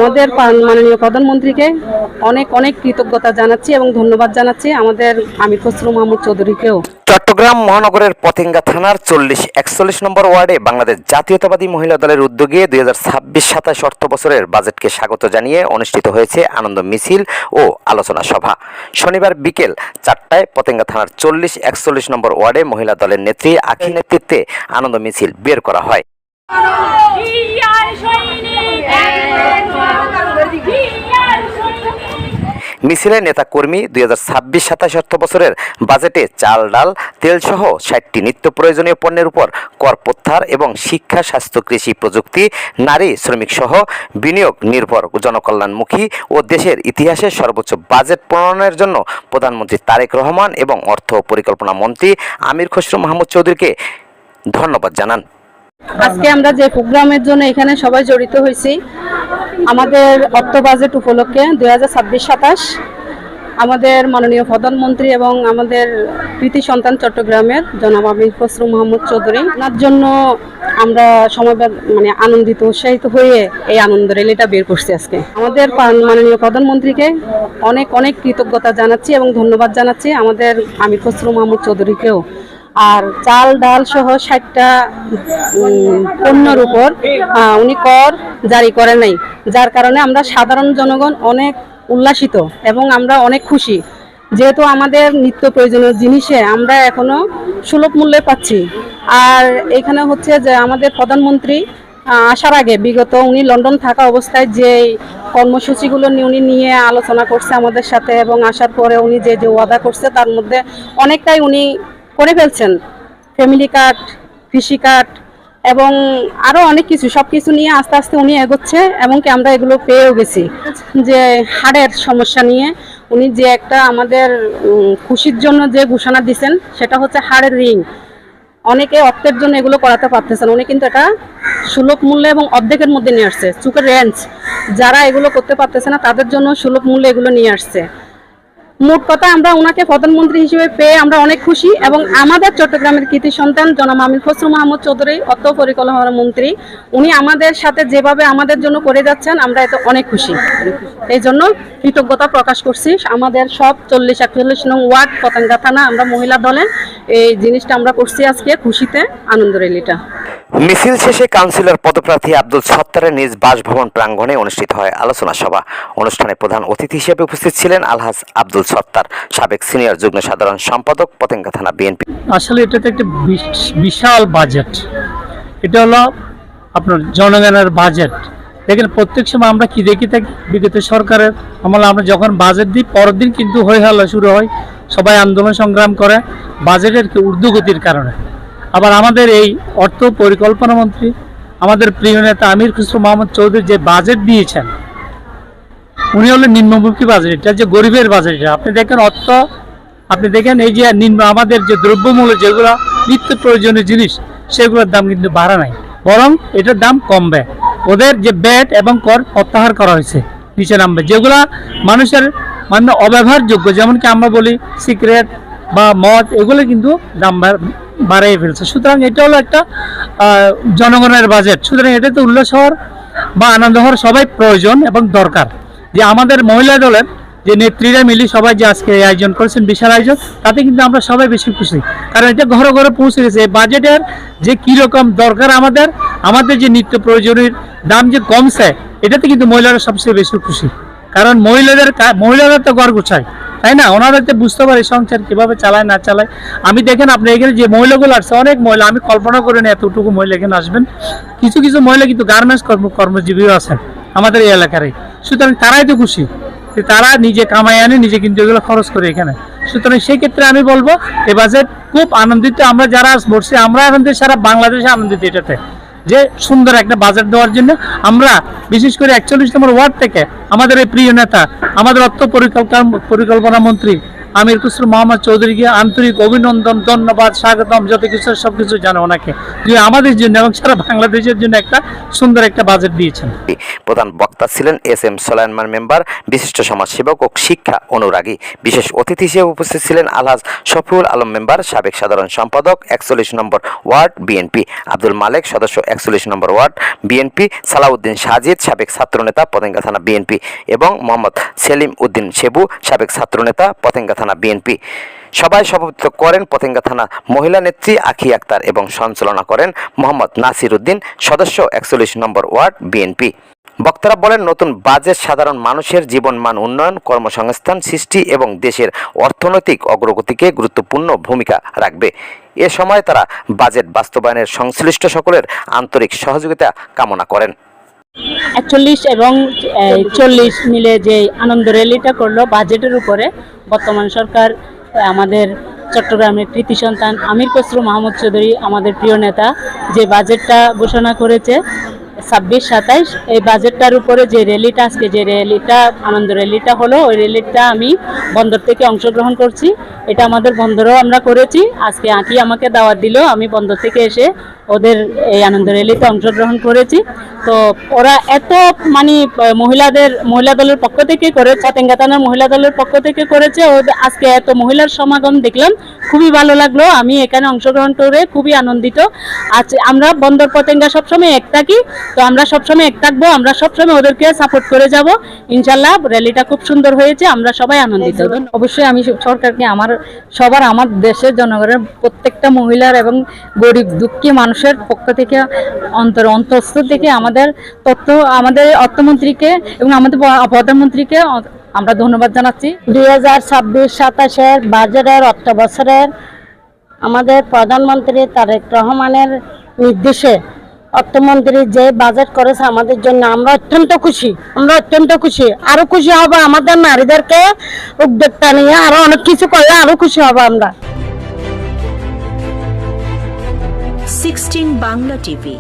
আমাদের মাননীয় প্রধানমন্ত্রীকে অনেক অনেক কৃতজ্ঞতা জানাচ্ছি এবং ধন্যবাদ জানাচ্ছি আমাদের আমির খসরু মাহমুদ চৌধুরীকেও। চট্টগ্রাম মহানগরের পতেঙ্গা থানার 40-41 নম্বর ওয়ার্ডে বাংলাদেশ জাতীয়তাবাদী মহিলা দলের উদ্যোগে 2026-27 অর্থ বছরের বাজেটকে স্বাগত জানিয়ে অনুষ্ঠিত হয়েছে আনন্দ মিছিল ও আলোচনা সভা। শনিবার বিকেল 4টায় পতেঙ্গা থানার 40-41 নম্বর ওয়ার্ডে মহিলা দলের নেত্রী আখি নেতৃত্বে আনন্দ মিছিল বের করা হয়। মিছিলে নেতাকর্মী 2026-27 অর্থ বছরের বাজেটে চাল, ডাল, তেল সহ 60টি নিত্য প্রয়োজনীয় পণ্যের উপর কর প্রত্যাহার এবং শিক্ষা, স্বাস্থ্য, কৃষি, প্রযুক্তি, নারী, শ্রমিক সহ বিনিয়োগ নির্ভর জনকল্যাণমুখী ও দেশের ইতিহাসে সর্বোচ্চ বাজেট প্রণয়নের জন্য প্রধানমন্ত্রী তারেক রহমান এবং অর্থ পরিকল্পনা মন্ত্রী আমির খসরু মাহমুদ চৌধুরীকে ধন্যবাদ জানান। আজকে আমরা যে প্রোগ্রামের জন্য এখানে সবাই জড়িত হয়েছি, আমাদের অর্থ বাজেট উপলক্ষে 2026-27 আমাদের মাননীয় প্রধানমন্ত্রী এবং আমাদের কৃতি সন্তান চট্টগ্রামের জনাব আমির খসরু মাহমুদ চৌধুরী, ওনার জন্য আমরা আনন্দিত উৎসাহিত হয়ে এই আনন্দ র্যালিটা বের করছি। আজকে আমাদের মাননীয় প্রধানমন্ত্রীকে অনেক অনেক কৃতজ্ঞতা জানাচ্ছি এবং ধন্যবাদ জানাচ্ছি আমাদের আমির খসরু মাহমুদ চৌধুরীকেও। আর চাল, ডাল সহ 60টা পণ্যের উপর উনি কর জারি করে নাই, যার কারণে আমরা সাধারণ জনগণ অনেক উল্লাসিত এবং আমরা অনেক খুশি, যেহেতু আমাদের নিত্য প্রয়োজনীয় জিনিসে আমরা এখনো সুলভ মূল্যে পাচ্ছি। আর এখানে হচ্ছে যে আমাদের প্রধানমন্ত্রী আসার আগে বিগত উনি লন্ডন থাকা অবস্থায় যে কর্মসূচিগুলো উনি নিয়ে আলোচনা করছে আমাদের সাথে, এবং আসার পরে উনি যে যে ওয়াদা করছে তার মধ্যে অনেকটাই উনি করে ফেলছেন। ফ্যামিলি কার্ড, কৃষি কার্ড এবং আরও অনেক কিছু, সব কিছু নিয়ে আস্তে আস্তে উনি এগোচ্ছে, এমনকি আমরা এগুলো পেয়েও গেছি। যে হাড়ের সমস্যা নিয়ে উনি যে একটা আমাদের খুশির জন্য যে ঘোষণা দিয়েছেন, সেটা হচ্ছে হাড়ের রিং। অনেকে অর্থের জন্য এগুলো করাতে পারতেছেন, উনি কিন্তু এটা সুলভ মূল্যে এবং অর্ধেকের মধ্যে নিয়ে আসছে। চুকের রেঞ্জ যারা এগুলো করতে পারতেছে না তাদের জন্য সুলভ মূল্যে এগুলো নিয়ে আসছে। মোট কথা আমরা ওনাকে প্রধানমন্ত্রী হিসেবে পেয়ে আমরা অনেক খুশি, এবং আমাদের চট্টগ্রামের কৃতি সন্তান জনাব আমির খসরু মাহমুদ চৌধুরী অর্থ পরিকল্পনা মন্ত্রী, উনি আমাদের সাথে যেভাবে আমাদের জন্য করে যাচ্ছেন আমরা এতে অনেক খুশি। এই জন্য কৃতজ্ঞতা প্রকাশ করছি আমাদের সব 40-41 নং ওয়ার্ড পতেঙ্গা থানা আমরা মহিলা দলের এই জিনিসটা আমরা করছি আজকে খুশিতে আনন্দ র্যালিটা। মিছিল শেষে কাউন্সিলর পদপ্রার্থী আব্দুল সত্তারের নিজ বাসভবন প্রাঙ্গণে অনুষ্ঠিত হয় আলোচনা সভা। অনুষ্ঠানে প্রধান অতিথি হিসেবে উপস্থিত ছিলেন আলহাজ আব্দুল সত্তার, সাবেক সিনিয়র যুগ্ম সাধারণ সম্পাদক, পতেঙ্গা থানা বিএনপি। আসলে এটাতে একটা বিশাল বাজেট, এটা হলো আপনার জনগণের বাজেট। দেখেন প্রত্যেক সময় আমরা কি দেখি থাকি, বিগত সরকারের আমলে আমরা যখন বাজেট দিই পরের দিন কিন্তু হয়ে হলো শুরু হয়, সবাই আন্দোলন সংগ্রাম করে বাজেটের ঊর্ধ্বগতির কারণে। আবার আমাদের এই অর্থ পরিকল্পনা মন্ত্রী আমাদের প্রিয় নেতা আমির খসরু মাহমুদ চৌধুরী যে বাজেট দিয়েছেন, উনি হলো নিম্নমুখী বাজেট, এটা যে গরিবের বাজেট। আপনি দেখেন অর্থ, আপনি দেখেন এই যে আমাদের যে দ্রব্যমূল্য যেগুলো নিত্য প্রয়োজনীয় জিনিস সেগুলোর দাম কিন্তু বাড়া নাই, বরং এটার দাম কমবে। ওদের যে ব্যাট এবং কর প্রত্যাহার করা হয়েছে, নিচে নামবে। যেগুলা মানুষের অব্যবহারযোগ্য, যেমন কি আমরা বলি সিগারেট বা মদ, এগুলো কিন্তু দাম বাড়িয়ে ফেলছে। সুতরাং এটা হলো একটা জনগণের বাজেট। সুতরাং এটাতে উল্লাস হওয়ার বা আনন্দ হওয়ার সবাই প্রয়োজন এবং দরকার। যে আমাদের মহিলা দলের যে নেত্রীরা মিলি সবাই যে আজকে আয়োজন করেছেন, বিশাল আয়োজন, তাতে কিন্তু আমরা সবাই বেশি খুশি, কারণ এটা ঘরে ঘরে পৌঁছে গেছে। এই বাজেটের যে কীরকম দরকার আমাদের যে নিত্য প্রয়োজনীয় দাম যে কমছে, এটাতে কিন্তু মহিলারা সবচেয়ে বেশি খুশি। কারণ মহিলারা তো ঘর গোছায়, তাই না? ওনারা তো বুঝতে পারে সংসার কীভাবে চালায় না চালায়। আমি দেখেন আপনি এখানে যে মহিলাগুলো আসছে, অনেক মহিলা, আমি কল্পনা করি না এতটুকু মহিলা এখানে আসবেন। কিছু কিছু মহিলা কিন্তু গার্মেন্টস কর্মজীবীও আছেন আমাদের এই এলাকারই। সুতরাং তারাই তো খুশি, তারা নিজে কামাই আনে, নিজে কিন্তু এগুলো খরচ করে এখানে। সুতরাং সেই ক্ষেত্রে আমি বলবো এই বাজেট খুব আনন্দিত। আমরা যারা বলছি আমরা আনন্দিত, সারা বাংলাদেশে আনন্দিত এটাতে, যে সুন্দর একটা বাজেট দেওয়ার জন্য। আমরা বিশেষ করে 41 নম্বর ওয়ার্ড থেকে আমাদের এই প্রিয় নেতা, আমাদের অর্থ পরিকল্পনা মন্ত্রী আমির খুসরো মোহাম্মদ চৌধুরীকে আন্তরিক অভিনন্দন, ধন্যবাদ, স্বাগতম, যত কিছু সবকিছু জানে ওনাকে, যে আমাদের জন্য এবং সারা বাংলাদেশের জন্য একটা সুন্দর একটা বাজেট দিয়েছেন। প্রধান বক্তা ছিলেন এস.এম. সোলাইমান মেম্বার, বিশিষ্ট সমাজসেবক ও শিক্ষা অনুরাগী। বিশেষ অতিথি হিসেবে উপস্থিত ছিলেন আলহাজ শফিউল আলম মেম্বার, সাবেক সাধারণ সম্পাদক 41 নম্বর ওয়ার্ড বিএনপি, আব্দুল মালেক সদস্য 41 নম্বর ওয়ার্ড বিএনপি, সালাউদ্দিন সাজিদ সাবেক ছাত্রনেতা পতেঙ্গা থানা বিএনপি এবং মোহাম্মদ সেলিম উদ্দিন শেবু সাবেক ছাত্রনেতা পতেঙ্গা থানা বিএনপি। সবাই সভাপতিত্ব করেন পতেঙ্গা থানা মহিলা নেত্রী আখি আক্তার এবং সঞ্চালনা করেন মোহাম্মদ নাসির উদ্দিন সদস্য 41 নম্বর ওয়ার্ড বিএনপি। বক্তারা বলেন, নতুন বাজেট সাধারণ মানুষের জীবনমান উন্নয়ন, কর্মসংস্থান সৃষ্টি এবং দেশের অর্থনৈতিক অগ্রগতিকে গুরুত্বপূর্ণ ভূমিকা রাখবে। এ সময় তারা বাজেট বাস্তবায়নের সংশ্লিষ্ট সকলের আন্তরিক সহযোগিতা কামনা করেন। 41 এবং 40 মিলে যে আনন্দ র্যালিটা করলো বাজেটের উপরে, বর্তমান সরকার আমাদের চট্টগ্রামের কৃতি সন্তান আমির খুসরো মোহাম্মদ চৌধুরী আমাদের প্রিয় নেতা যে বাজেটটা ঘোষণা করেছে 26-27, এই বাজেটটার উপরে যে র্যালিটা আজকে যে র্যালিটা আনন্দ র্যালিটা হলো, ওই র্যালিটা আমি বন্দর থেকে অংশগ্রহণ করছি। এটা আমাদের বন্দরেও আমরা করেছি। আজকে আঁকি আমাকে দাওয়াত দিল, আমি বন্দর থেকে এসে ওদের এই আনন্দ র্যালিতে অংশগ্রহণ করেছি। তো ওরা এত মানে মহিলা দলের পক্ষ থেকে করেছে, পতেঙ্গা থানার মহিলা দলের পক্ষ থেকে করেছে। আজকে এত মহিলার সমাগম দেখলাম, খুবই ভালো লাগলো। আমি এখানে অংশগ্রহণ করে খুবই আনন্দিত। আজ আমরা বন্দর পতেঙ্গা সবসময় এক থাকি, তো আমরা সবসময় এক থাকবো, আমরা সবসময় ওদেরকে সাপোর্ট করে যাব ইনশাল্লাহ। র্যালিটা খুব সুন্দর হয়েছে, আমরা সবাই আনন্দিত। অবশ্যই আমি সরকারকে আমার দেশের জনগণের প্রত্যেকটা মহিলার এবং গরিব দুঃখী মানুষের পক্ষ থেকে অন্তঃস্থল থেকে আমাদের অর্থমন্ত্রীকে এবং আমাদের প্রধানমন্ত্রীকে আমরা ধন্যবাদ জানাচ্ছি। 2026-27 বাজেটের অর্থ বছরের আমাদের প্রধানমন্ত্রী তারেক রহমানের নির্দেশে অর্থমন্ত্রী যে বাজেট করেছে আমাদের জন্য আমরা অত্যন্ত খুশি। আরো খুশি হবো, আমাদের নারীদেরকে উদ্যোক্তা নিয়ে আরো অনেক কিছু করলে আরো খুশি হবো আমরা। 16 বাংলা টিভি।